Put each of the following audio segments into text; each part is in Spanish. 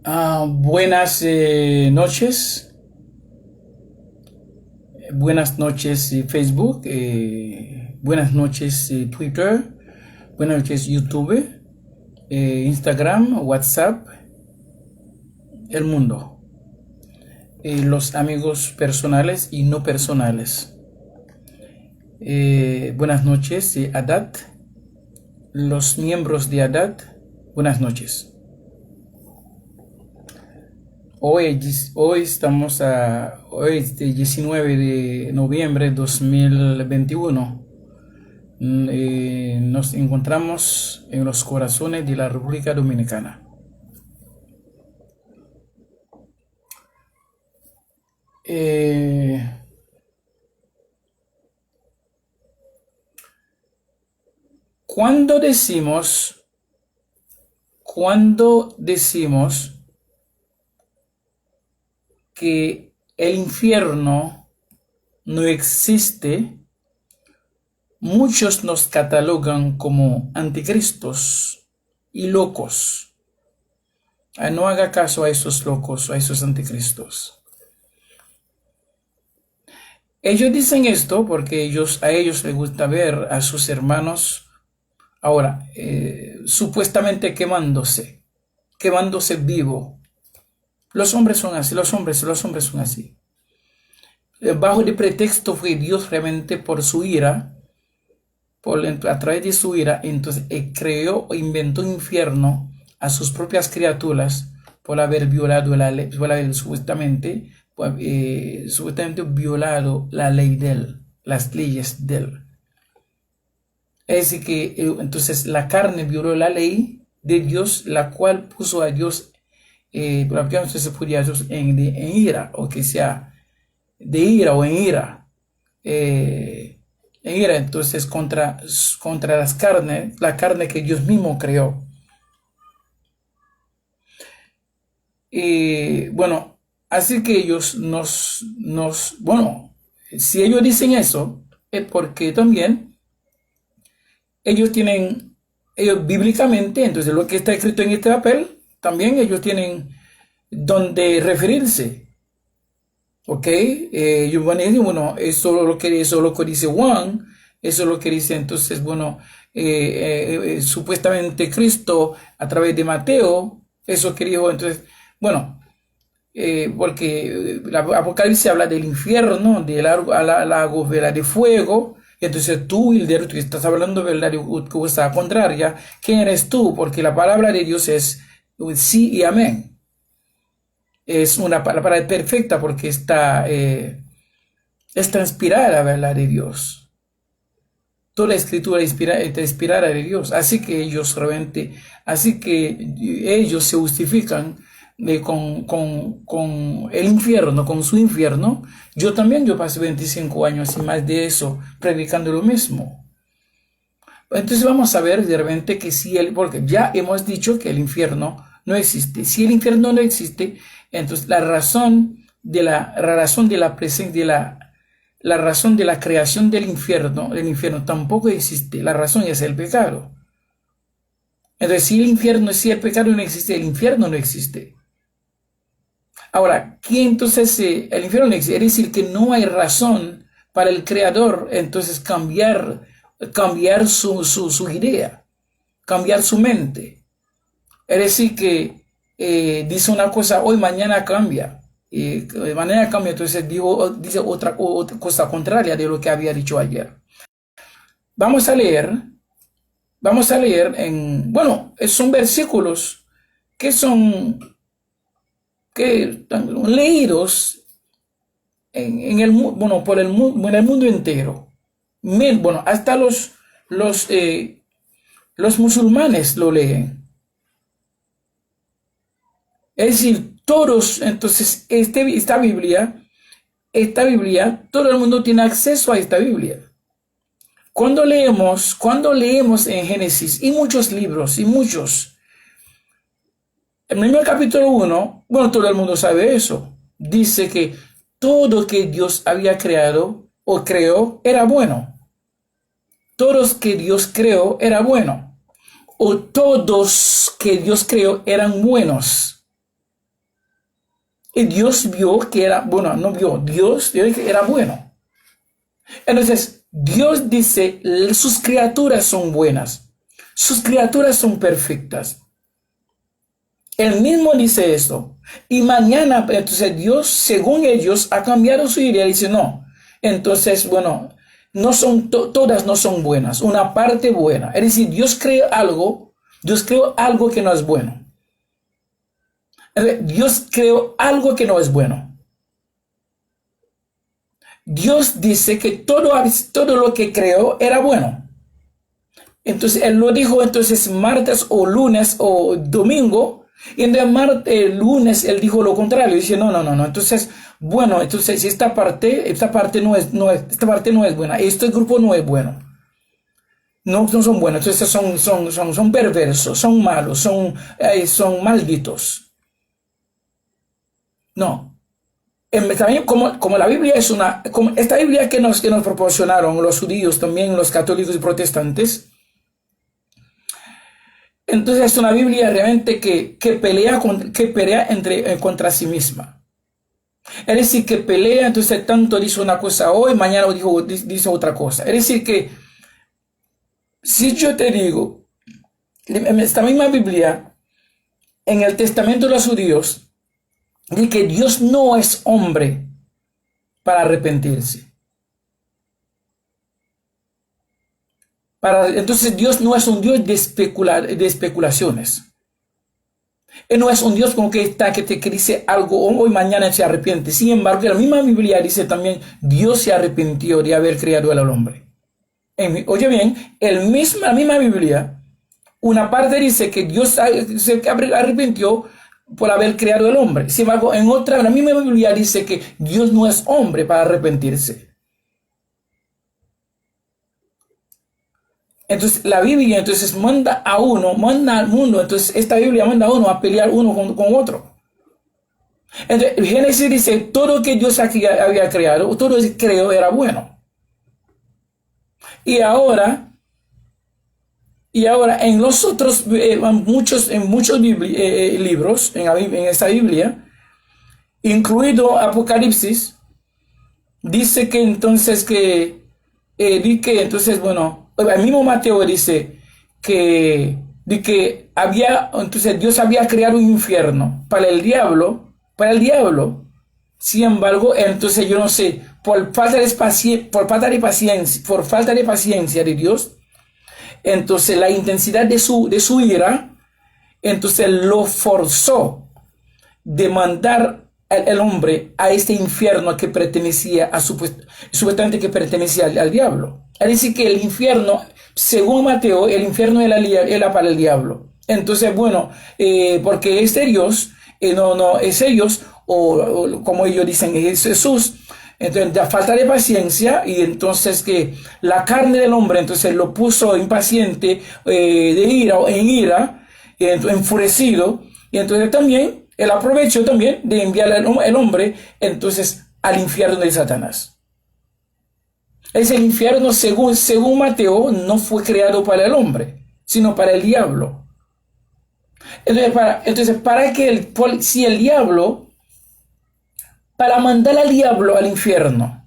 Buenas noches. Buenas noches Facebook. Buenas noches Twitter. Buenas noches YouTube. Instagram, WhatsApp. El mundo. Los amigos personales y no personales. Buenas noches Adat. Los miembros de Adat. Buenas noches. Hoy es 19 de noviembre de 2021. Nos encontramos en los corazones de la República Dominicana. Cuando decimos que el infierno no existe, muchos nos catalogan como anticristos y locos. No haga caso a esos locos o a esos anticristos. Ellos dicen esto porque a ellos les gusta ver a sus hermanos ahora supuestamente quemándose vivo. Los hombres son así, los hombres son así. Bajo de pretexto fue Dios realmente por su ira, a través de su ira, entonces creó o inventó un infierno a sus propias criaturas por haber violado la ley, por haber supuestamente violado la ley de él, las leyes de él. Es decir que entonces la carne violó la ley de Dios, la cual puso a Dios se podía en ira, o que sea de ira o en ira, entonces contra la carne que Dios mismo creó. Bueno, así que ellos bueno, si ellos dicen eso, es porque también ellos bíblicamente, entonces lo que está escrito en este papel, también ellos tienen donde referirse. ¿Ok? Yo van a decir, bueno, eso es lo que dice Juan, eso es lo que dice entonces, bueno, supuestamente Cristo a través de Mateo, eso que dijo, entonces, bueno, porque la Apocalipsis habla del infierno, del lago de fuego. Entonces tú, Hilder, tú estás hablando, ¿verdad?, de cosa contraria. ¿Quién eres tú? Porque la palabra de Dios es sí y amén. Es una palabra perfecta porque está inspirada, ¿verdad?, de Dios. Toda la escritura está inspirada de Dios. Así que ellos se justifican con el infierno, con su infierno. Yo pasé 25 años y más de eso predicando lo mismo. Entonces vamos a ver de repente que porque ya hemos dicho que el infierno no existe. Si el infierno no existe, entonces la razón de la presencia, la razón de la creación del infierno tampoco existe. La razón es el pecado. Entonces, si el pecado no existe, el infierno no existe. Ahora, entonces el infierno no existe? Es decir, que no hay razón para el creador entonces cambiar su idea, cambiar su mente. Es decir, que dice una cosa hoy, mañana cambia. Entonces dice otra cosa contraria de lo que había dicho ayer. Vamos a leer son versículos que son leídos en el mundo entero. Hasta los musulmanes lo leen. Es decir, todos, entonces, esta Biblia, todo el mundo tiene acceso a esta Biblia. Cuando leemos en Génesis y muchos libros, el primer capítulo 1, todo el mundo sabe eso. Dice que todo que Dios había creado o creó era bueno. Todos que Dios creó era bueno. O todos que Dios creó eran buenos. Y Dios vio que era, bueno, no vio, Dios vio que era bueno. Entonces, Dios dice, sus criaturas son buenas, sus criaturas son perfectas. Él mismo dice esto. Y mañana, entonces Dios, según ellos, ha cambiado su idea y dice, no. Entonces, bueno, no son todas no son buenas, una parte buena. Es decir, Dios creó algo que no es bueno. Dios creó algo que no es bueno. Dios dice que todo lo que creó era bueno. Entonces, Él lo dijo entonces martes o lunes o domingo. Y en el lunes Él dijo lo contrario. Dice, no. Entonces, bueno, entonces esta parte no es buena. Este grupo no es bueno. No son buenos. Entonces son perversos, son malos, son malditos. No. También como la Biblia es esta Biblia que nos proporcionaron los judíos, también los católicos y protestantes. Entonces es una Biblia realmente que pelea contra sí misma. Es decir, que pelea, entonces tanto dice una cosa hoy, mañana dice otra cosa. Es decir, que si yo te digo, esta misma Biblia, en el Testamento de los judíos, dice que Dios no es hombre para arrepentirse. Entonces Dios no es un Dios de especulaciones. Él no es un Dios como que te dice algo hoy mañana se arrepiente. Sin embargo, la misma Biblia dice también Dios se arrepintió de haber creado al hombre. Oye bien, la misma Biblia, una parte dice que Dios se arrepintió por haber creado al hombre. Sin embargo, en otra, la misma Biblia dice que Dios no es hombre para arrepentirse. Entonces la Biblia manda al mundo, entonces esta Biblia manda a uno a pelear uno con otro. Entonces Génesis dice, todo que Dios había creado, todo lo que creó era bueno. Y ahora en los otros, muchos libros, en esta Biblia, incluido Apocalipsis, dice que entonces el mismo Mateo dice que Dios había creado un infierno para el diablo. Sin embargo, entonces yo no sé, por falta de paciencia de Dios, entonces la intensidad de su ira, entonces lo forzó de mandar el hombre a este infierno que pertenecía supuestamente que pertenecía al diablo. Es decir, que el infierno, según Mateo, el infierno era para el diablo. Entonces, bueno, porque este Dios, no es ellos, o como ellos dicen, es Jesús. Entonces, da falta de paciencia, y entonces que la carne del hombre, entonces lo puso impaciente, en ira, enfurecido, y entonces también, él aprovechó también de enviar al hombre, entonces, al infierno de Satanás. Es el infierno, según Mateo, no fue creado para el hombre, sino para el diablo. Si el diablo, para mandar al diablo al infierno,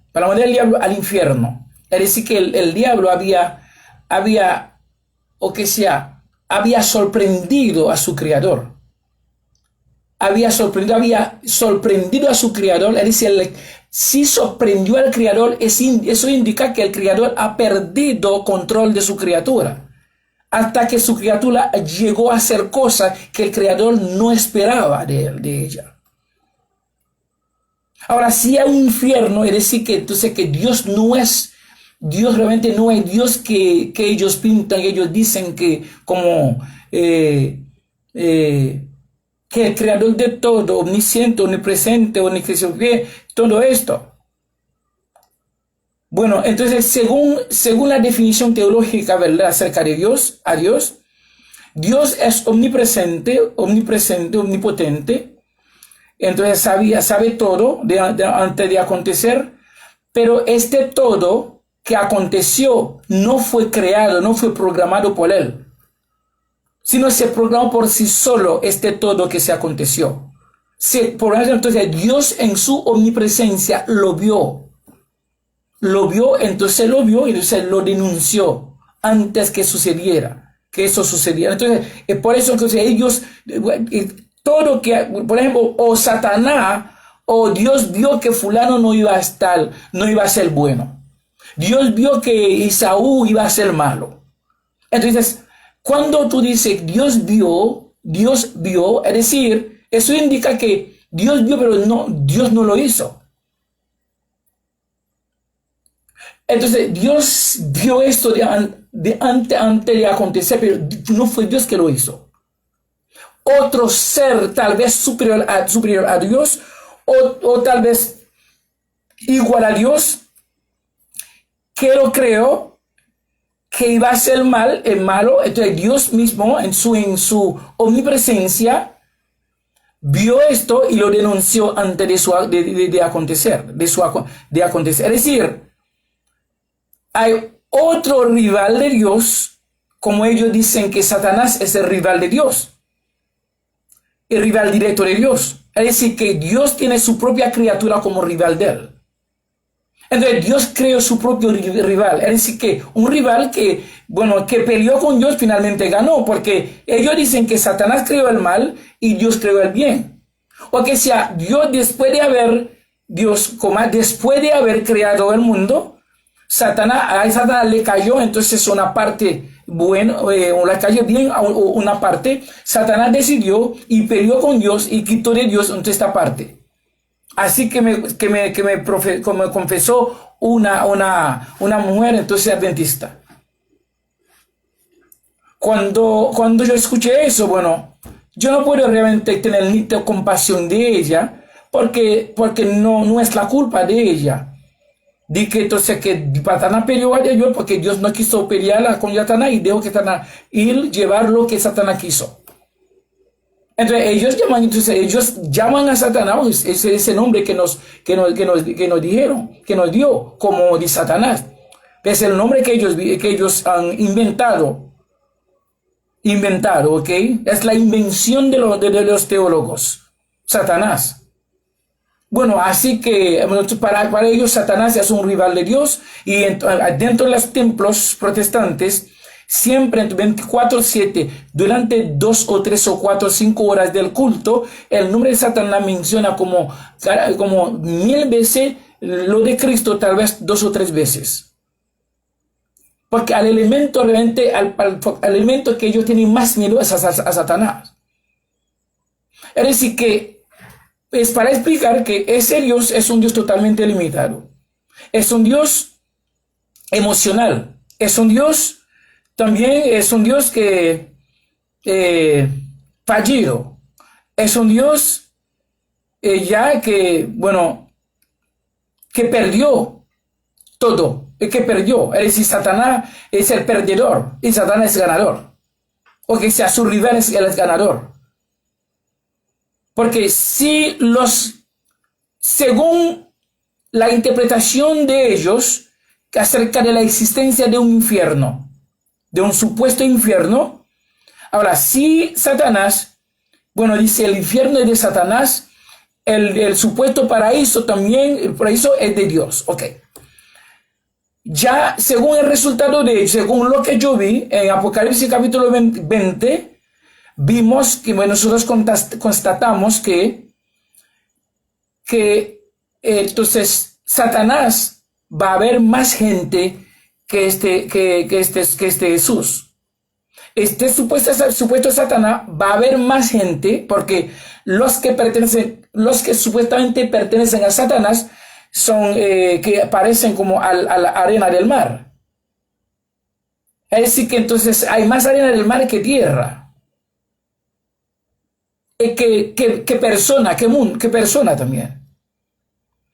es decir, que el diablo había sorprendido a su creador. Había sorprendido a su creador, es decir, si sorprendió al creador, eso indica que el creador ha perdido control de su criatura, hasta que su criatura llegó a hacer cosas que el creador no esperaba de ella. Ahora, si hay un infierno, es decir, que Dios realmente no es Dios que ellos pintan, ellos dicen que que el creador de todo, omnisciente, omnipresente, omnipresente, todo esto. Bueno, entonces, según la definición teológica, ¿verdad?, acerca de Dios, Dios es omnipresente, omnipotente. Entonces sabe todo antes de acontecer, pero este todo que aconteció no fue creado, no fue programado por él, sino se programó por sí solo este todo que se aconteció. Por eso entonces Dios en su omnipresencia lo vio. Lo vio, entonces lo vio y entonces lo denunció antes que sucediera, que eso sucediera. Entonces, por eso entonces ellos, todo que, por ejemplo, o Satanás o Dios vio que fulano no iba a estar, no iba a ser bueno. Dios vio que Esaú iba a ser malo. Entonces, cuando tú dices Dios vio, es decir, eso indica que Dios vio, pero no, Dios no lo hizo. Entonces, Dios vio esto antes de acontecer, pero no fue Dios que lo hizo. Otro ser, tal vez superior a Dios, o tal vez igual a Dios, que lo creó, que iba a ser malo. Entonces, Dios mismo, en su omnipresencia, vio esto y lo denunció antes de acontecer. Es decir, hay otro rival de Dios, como ellos dicen que Satanás es el rival de Dios, el rival directo de Dios. Es decir, que Dios tiene su propia criatura como rival de él. Entonces Dios creó su propio rival. Es decir, que un rival que peleó con Dios finalmente ganó, porque ellos dicen que Satanás creó el mal y Dios creó el bien. O que sea, Dios después de haber creado el mundo, a Satanás le cayó, entonces una parte buena, o le cayó bien a una parte. Satanás decidió y peleó con Dios y quitó de Dios esta parte. Así que me confesó una mujer, entonces adventista. Cuando yo escuché eso, bueno, yo no puedo realmente tener ni compasión de ella, porque no es la culpa de ella. Di que entonces que Satanás peleó a Dios porque Dios no quiso pelear con Satanás y dejó que Satanás llevar lo que Satanás quiso. Entonces ellos llaman a Satanás, ese nombre que nos dijeron, que nos dio como de Satanás. Es el nombre que ellos han inventado, ¿ok? Es la invención de los teólogos, Satanás. Bueno, así que para ellos Satanás es un rival de Dios, y dentro de los templos protestantes, siempre 24/7, durante 2 o 3 o 4 o 5 horas del culto, el nombre de Satanás menciona como 1000 veces lo de Cristo, tal vez 2 o 3 veces. Porque al elemento que ellos tienen más miedo es a Satanás. Es decir, que es para explicar que ese Dios es un Dios totalmente limitado. Es un Dios emocional. Es un Dios que fallido. Es un Dios que perdió todo. Que perdió. Es decir, Satanás es el perdedor y Satanás es el ganador. O que sea su rival es el ganador. Porque según la interpretación de ellos acerca de la existencia de un infierno, de un supuesto infierno, ahora, si Satanás, dice el infierno es de Satanás, el supuesto paraíso también, el paraíso es de Dios, ok. Ya según el resultado de ello, según lo que yo vi en Apocalipsis capítulo 20, vimos que nosotros constatamos que entonces Satanás va a haber más gente que este Jesús. Este supuesto Satanás va a haber más gente, porque los que supuestamente pertenecen a Satanás son que parecen como a la arena del mar. Es decir, que entonces hay más arena del mar que tierra. Que persona también.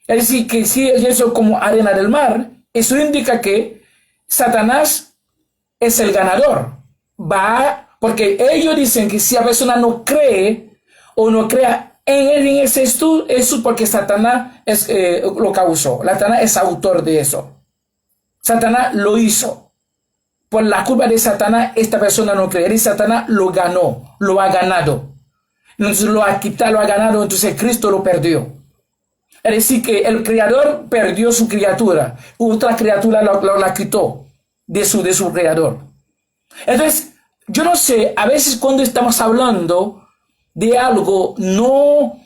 Es decir, que si eso como arena del mar, eso indica que Satanás es el ganador. Porque ellos dicen que si la persona no cree o no crea en ese estudio, eso es porque Satanás lo causó. Satanás es autor de eso. Satanás lo hizo. Por la culpa de Satanás, esta persona no cree. Y Satanás lo ganó, lo ha ganado. entonces lo ha quitado, lo ha ganado, entonces Cristo lo perdió. Es decir, que el Creador perdió su criatura, otra criatura la quitó de su Creador. Entonces, yo no sé, a veces cuando estamos hablando de algo, no,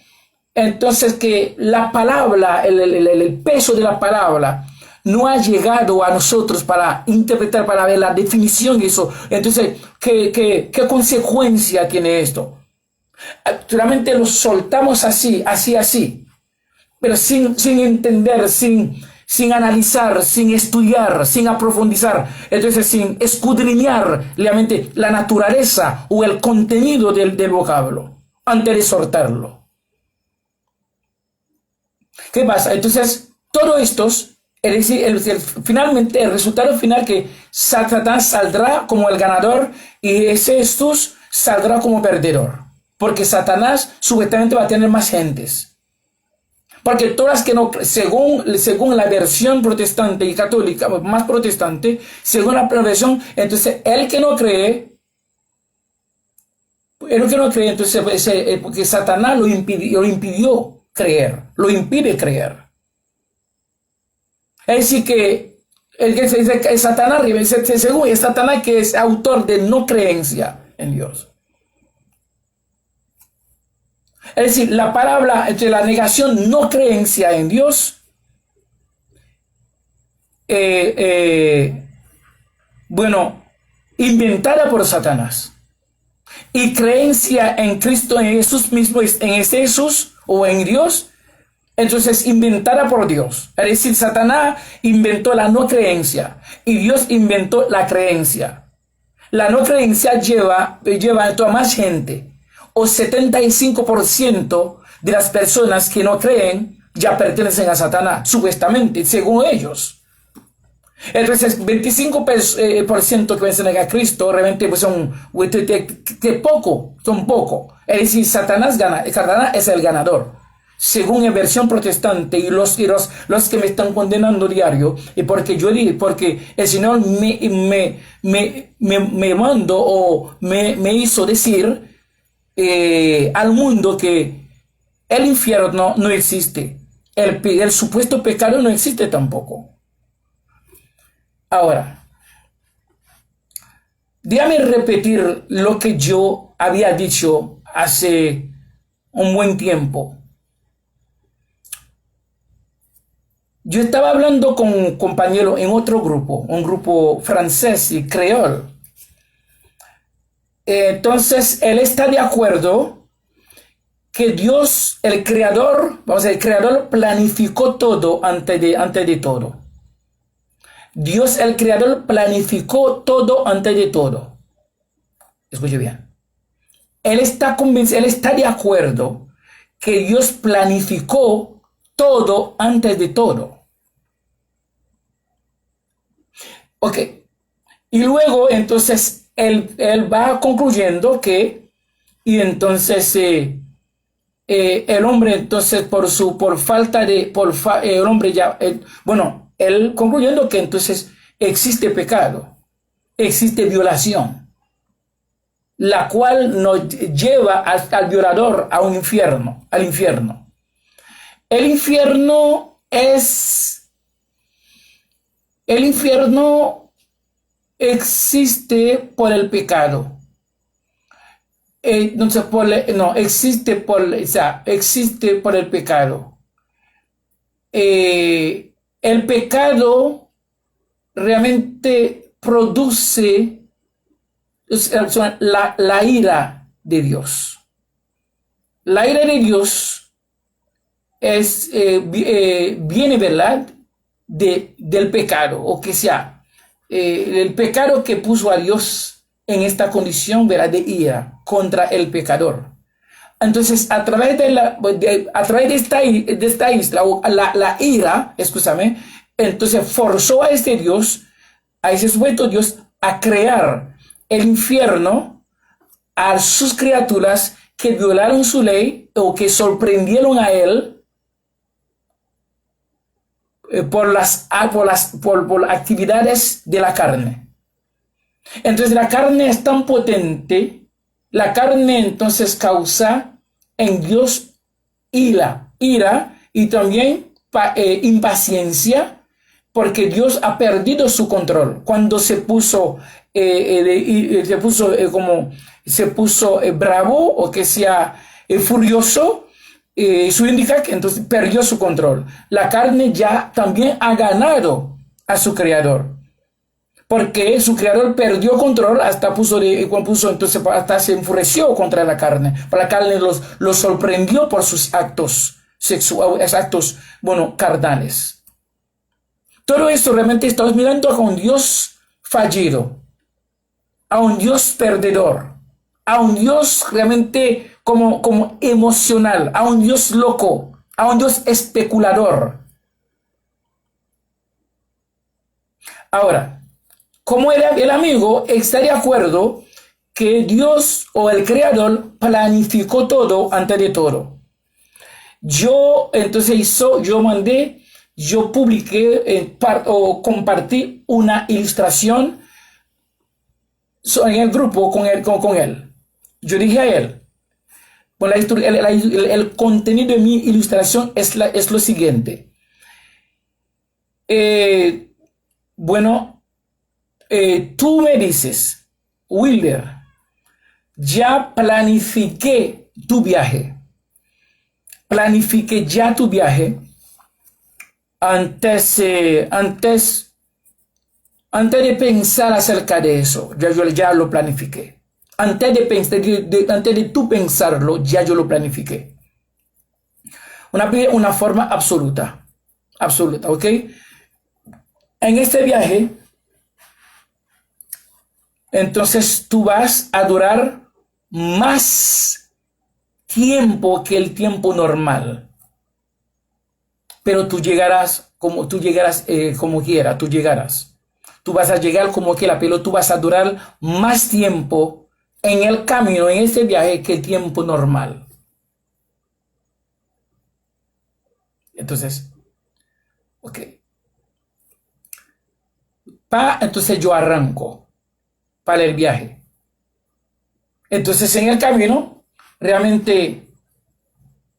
entonces que la palabra, el peso de la palabra, no ha llegado a nosotros para interpretar, para ver la definición de eso. Entonces, ¿qué consecuencia tiene esto? Realmente lo soltamos así, pero sin entender, sin analizar, sin estudiar, sin aprofundizar, entonces sin escudriñar realmente la naturaleza o el contenido del vocablo antes de soltarlo. ¿Qué pasa? Entonces, todo esto, es decir, finalmente el resultado final que Satanás saldrá como el ganador y ese Jesús saldrá como perdedor, porque Satanás supuestamente va a tener más gentes. Porque todas que no, según la versión protestante y católica, más protestante, según la versión, entonces el que no cree, entonces porque Satanás lo impidió creer, lo impide creer. Es decir que Satanás, según es Satanás que es autor de no creencia en Dios. Es decir, la palabra, la negación, no creencia en Dios, inventada por Satanás. Y creencia en Cristo, en Jesús mismo, en ese Jesús o en Dios, entonces inventada por Dios. Es decir, Satanás inventó la no creencia y Dios inventó la creencia. La no creencia lleva a toda más gente. O 75% de las personas que no creen ya pertenecen a Satanás, supuestamente, según ellos. Entonces, 25% que vencen a Cristo realmente pues son poco. Es decir, Satanás es el ganador. Según en versión protestante y los que me están condenando diario, y porque el Señor me mandó o me hizo decir al mundo que el infierno no existe, el supuesto pecado no existe tampoco. Ahora, déjame repetir lo que yo había dicho hace un buen tiempo. Yo estaba hablando con un compañero en otro grupo, un grupo francés y creol. Entonces, él está de acuerdo que Dios, el creador planificó todo antes de todo. Dios, el creador, planificó todo antes de todo. Escuche bien. Él está convencido, él está de acuerdo que Dios planificó todo antes de todo. Ok. Y luego, entonces, él va concluyendo que, y entonces el hombre, entonces, él concluyendo que entonces existe pecado, existe violación, la cual nos lleva al violador a un infierno, al infierno. El infierno existe por el pecado. Existe por el pecado. El pecado realmente produce la ira de Dios. La ira de Dios viene, ¿verdad?, del pecado, o que sea, el pecado que puso a Dios en esta condición, ¿verdad?, de ira contra el pecador. Entonces, a través de esta isla, la ira, escúchame, entonces forzó a este Dios, a ese sujeto Dios, a crear el infierno a sus criaturas que violaron su ley o que sorprendieron a él por las actividades de la carne. Entonces la carne es tan potente, la carne entonces causa en Dios ira y también impaciencia, porque Dios ha perdido su control. Cuando se puso bravo o que sea furioso, eso indica que entonces perdió su control. La carne ya también ha ganado a su creador, porque su creador perdió control, entonces hasta se enfureció contra la carne. La carne los sorprendió por sus actos sexuales, carnales. Todo esto realmente estamos mirando a un Dios fallido, a un Dios perdedor, a un Dios realmente como emocional, a un Dios loco, a un Dios especulador. Ahora, como el amigo está de acuerdo que Dios o el Creador planificó todo antes de todo. Yo publiqué o compartí una ilustración en el grupo con él. Yo dije a él, el contenido de mi ilustración es lo siguiente. Tú me dices, Wilder, ya planifiqué tu viaje. Planifiqué ya tu viaje antes de pensar acerca de eso. Yo ya lo planifiqué. Antes de tú pensarlo, ya yo lo planifiqué. Una forma absoluta, ¿ok? En este viaje, entonces tú vas a durar más tiempo que el tiempo normal. Pero tú llegarás como quiera, tú llegarás. Tú vas a llegar como quiera, pero tú vas a durar más tiempo en el camino, en este viaje, que el tiempo normal. Entonces, ok. Entonces yo arranco para el viaje. Entonces en el camino, realmente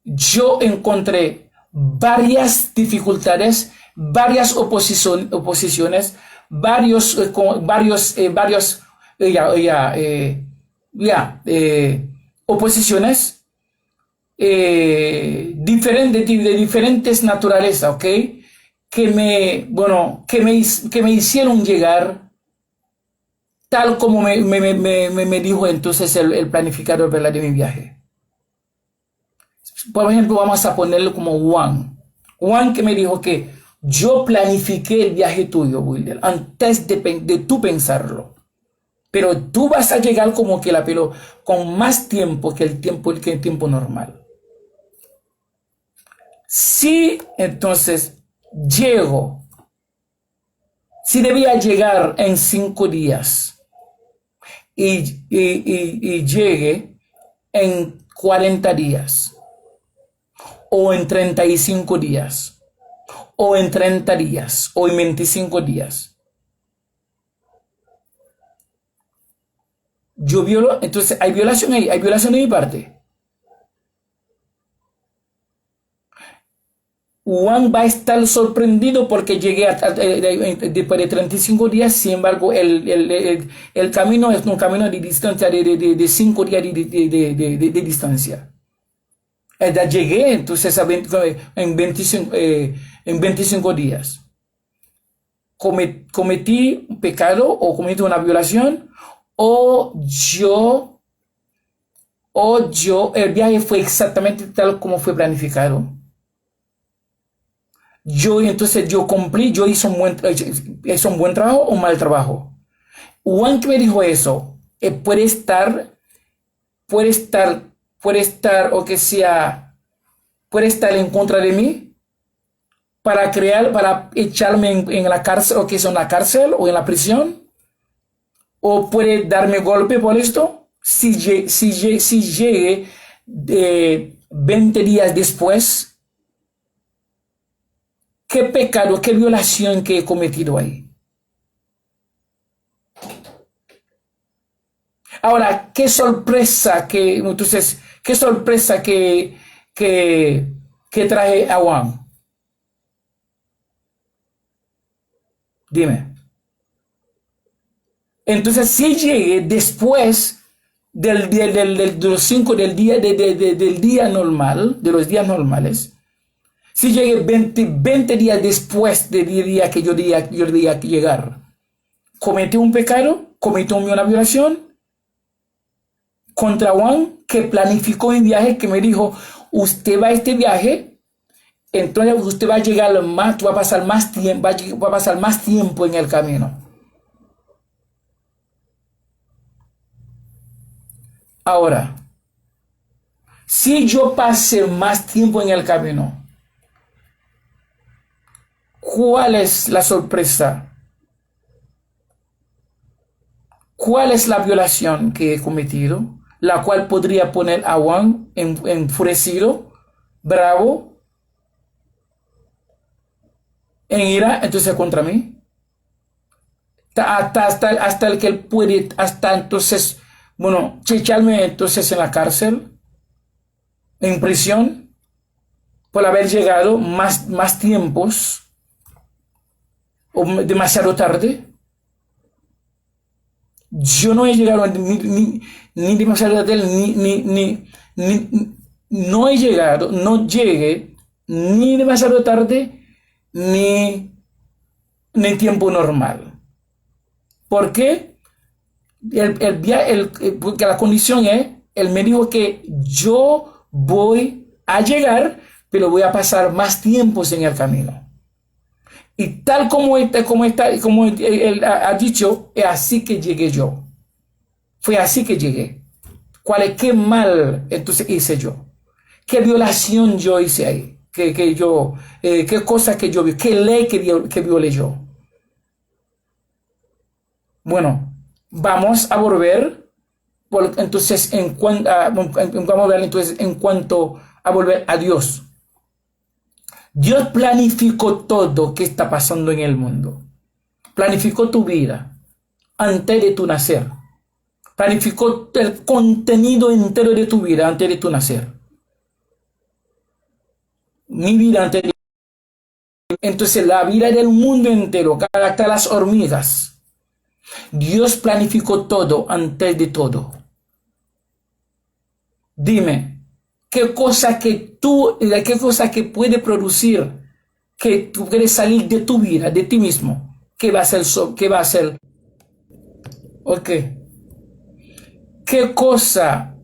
yo encontré varias dificultades, varias oposiciones, oposiciones de diferentes naturaleza, ¿ok? Que me hicieron llegar tal como me dijo entonces el planificador, ¿verdad?, de mi viaje. Por ejemplo, vamos a ponerlo como Juan que me dijo que yo planifiqué el viaje tuyo, Wilder, antes de tú pensarlo. Pero tú vas a llegar como que pero con más tiempo que el tiempo normal. Si entonces si debía llegar en 5 días y llegue en 40 días, o en 35 días, o en 30 días, o en 25 días. Entonces hay violación ahí, hay violación de mi parte. Juan va a estar sorprendido porque llegué después de 35 días, sin embargo, el camino es un camino de distancia de 5 días de distancia. Llegué entonces en 25 días. Cometí un pecado o cometí una violación, el viaje fue exactamente tal como fue planificado. Yo cumplí, yo hice un buen trabajo o un mal trabajo. Juan que me dijo eso, puede estar, o que sea, puede estar en contra de mí para echarme en la cárcel, o que sea en la cárcel o en la prisión, o puede darme golpe por esto, si llegue 20 días después. ¿Qué pecado, qué violación que he cometido ahí? Ahora, qué sorpresa que ¿Qué sorpresa que traje a Juan? Dime. Entonces, si llegué después de los 5 del día, del día normal, de los días normales, si llegué 20 días después del día que yo debía llegar, cometí un pecado, cometí una violación contra Juan, que planificó mi viaje, que me dijo, usted va a este viaje, entonces usted va a llegar más, va a pasar más tiempo, va a pasar más tiempo en el camino. Ahora, si yo pasé más tiempo en el camino, ¿cuál es la sorpresa? ¿Cuál es la violación que he cometido? La cual podría poner a Juan enfurecido, bravo, en ira, entonces contra mí. Hasta el que él puede, hasta entonces, bueno, echarme entonces en la cárcel, en prisión, por haber llegado más tiempos o demasiado tarde. Yo no he llegado ni demasiado tarde, no he llegado, no llegué ni demasiado tarde, ni tiempo normal. ¿Por qué? Porque la condición es, él me dijo que yo voy a llegar, pero voy a pasar más tiempos en el camino. Y tal como él ha dicho, es así que llegué yo. Fue así que llegué. ¿Qué mal entonces hice yo? ¿Qué violación yo hice ahí? ¿Qué cosa que yo vi? ¿Qué ley que violé yo? Bueno, vamos a volver, entonces, vamos a ver entonces en cuanto a volver a Dios. Dios planificó todo que está pasando en el mundo. Planificó tu vida antes de tu nacer. Planificó el contenido entero de tu vida antes de tu nacer. Mi vida antes de... Entonces la vida del mundo entero, hasta las hormigas. Dios planificó todo antes de todo. Dime, ¿qué cosa que puede producir, que tú quieres salir de tu vida, de ti mismo? ¿Qué va a ser? ¿Qué va a ser? Ok. ¿Qué cosa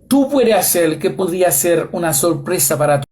tú puedes hacer que podría ser una sorpresa para ti?